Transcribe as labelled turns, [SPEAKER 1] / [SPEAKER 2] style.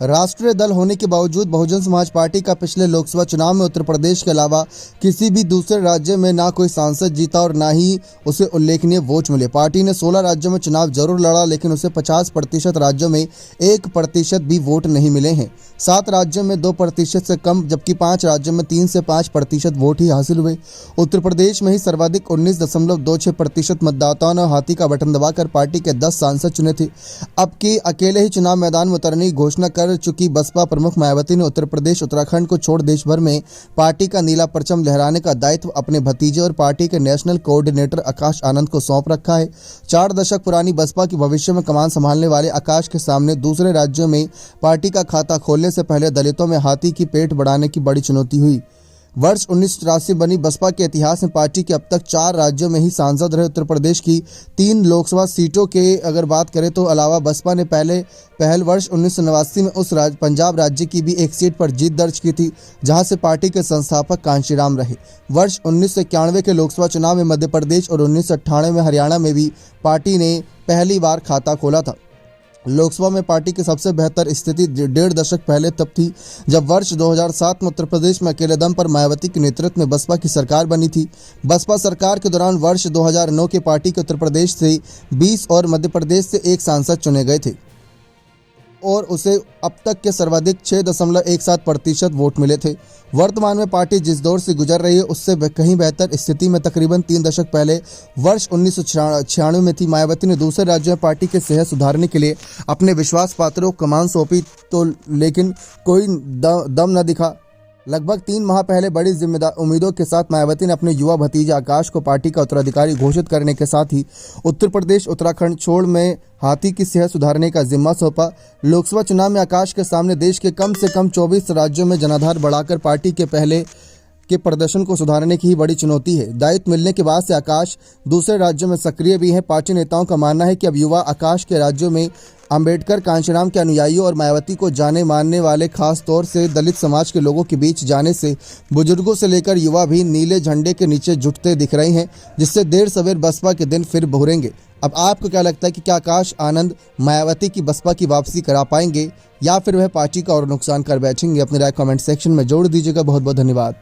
[SPEAKER 1] राष्ट्रीय दल होने के बावजूद बहुजन समाज पार्टी का पिछले लोकसभा चुनाव में उत्तर प्रदेश के अलावा किसी भी दूसरे राज्य में ना कोई सांसद जीता और ना ही उसे उल्लेखनीय वोट मिले। पार्टी ने 16 राज्यों में चुनाव जरूर लड़ा, लेकिन उसे 50% राज्यों में 1% भी वोट नहीं मिले हैं। 7 राज्यों में 2% से कम, जबकि 5 राज्यों में 3 से 5% वोट ही हासिल हुए। उत्तर प्रदेश में ही सर्वाधिक 19.26% मतदाताओं ने हाथी का बटन दबाकर पार्टी के 10 सांसद चुने थे। अब के अकेले ही चुनाव मैदान में उतरने की घोषणा कर चुकी बसपा प्रमुख मायावती ने उत्तर प्रदेश उत्तराखंड को छोड़ देश भर में पार्टी का नीला परचम लहराने का दायित्व अपने भतीजे और पार्टी के नेशनल कोऑर्डिनेटर आकाश आनंद को सौंप रखा है। 4 दशक पुरानी बसपा की भविष्य में कमान संभालने वाले आकाश के सामने दूसरे राज्यों में पार्टी का खाता खोलने से पहले दलितों में हाथी की पेट बढ़ाने की बड़ी चुनौती हुई। वर्ष 1984 बनी बसपा के इतिहास में पार्टी के अब तक 4 राज्यों में ही सांसद रहे। उत्तर प्रदेश की 3 लोकसभा सीटों के अगर बात करें तो अलावा बसपा ने पहल वर्ष 1989 में उस पंजाब राज्य की भी एक सीट पर जीत दर्ज की थी, जहां से पार्टी के संस्थापक कांशीराम रहे। वर्ष 1991 के लोकसभा चुनाव में मध्य प्रदेश और 1998 में हरियाणा में भी पार्टी ने पहली बार खाता खोला था। लोकसभा में पार्टी की सबसे बेहतर स्थिति 1.5 दशक पहले तब थी, जब वर्ष 2007 में उत्तर प्रदेश में अकेले दम पर मायावती के नेतृत्व में बसपा की सरकार बनी थी। बसपा सरकार के दौरान वर्ष 2009 के पार्टी के उत्तर प्रदेश से 20 और मध्य प्रदेश से 1 सांसद चुने गए थे और उसे अब तक के सर्वाधिक 6.17% वोट मिले थे। वर्तमान में पार्टी जिस दौर से गुजर रही है उससे कहीं बेहतर स्थिति में तकरीबन 3 दशक पहले वर्ष 1996 में थी। मायावती ने दूसरे राज्यों में पार्टी की सेहत सुधारने के लिए अपने विश्वास पात्रों को कमान सौंपी तो लेकिन कोई दम न दिखा। लगभग 3 माह पहले बड़ी उम्मीदों के साथ मायावती ने अपने युवा भतीजे आकाश को पार्टी का उत्तराधिकारी घोषित करने के साथ ही उत्तर प्रदेश उत्तराखंड छोड़ में हाथी की सेहत सुधारने का जिम्मा सौंपा। लोकसभा चुनाव में आकाश के सामने देश के कम से कम 24 राज्यों में जनाधार बढ़ाकर पार्टी के पहले के प्रदर्शन को सुधारने की ही बड़ी चुनौती है। दायित्व मिलने के बाद से आकाश दूसरे राज्यों में सक्रिय भी हैं। पार्टी नेताओं का मानना है कि अब युवा आकाश के राज्यों में अंबेडकर, कांशीराम के अनुयायियों और मायावती को जाने मानने वाले, खास तौर से दलित समाज के लोगों के बीच जाने से बुजुर्गों से लेकर युवा भी नीले झंडे के नीचे जुटते दिख रहे हैं, जिससे देर सवेर बसपा के दिन फिर बहुरेंगे। अब आपको क्या लगता है कि क्या आकाश आनंद मायावती की बसपा की वापसी करा पाएंगे या फिर वह पार्टी का और नुकसान कर बैठेंगे? अपनी राय कमेंट सेक्शन में जोड़ दीजिएगा। बहुत बहुत धन्यवाद।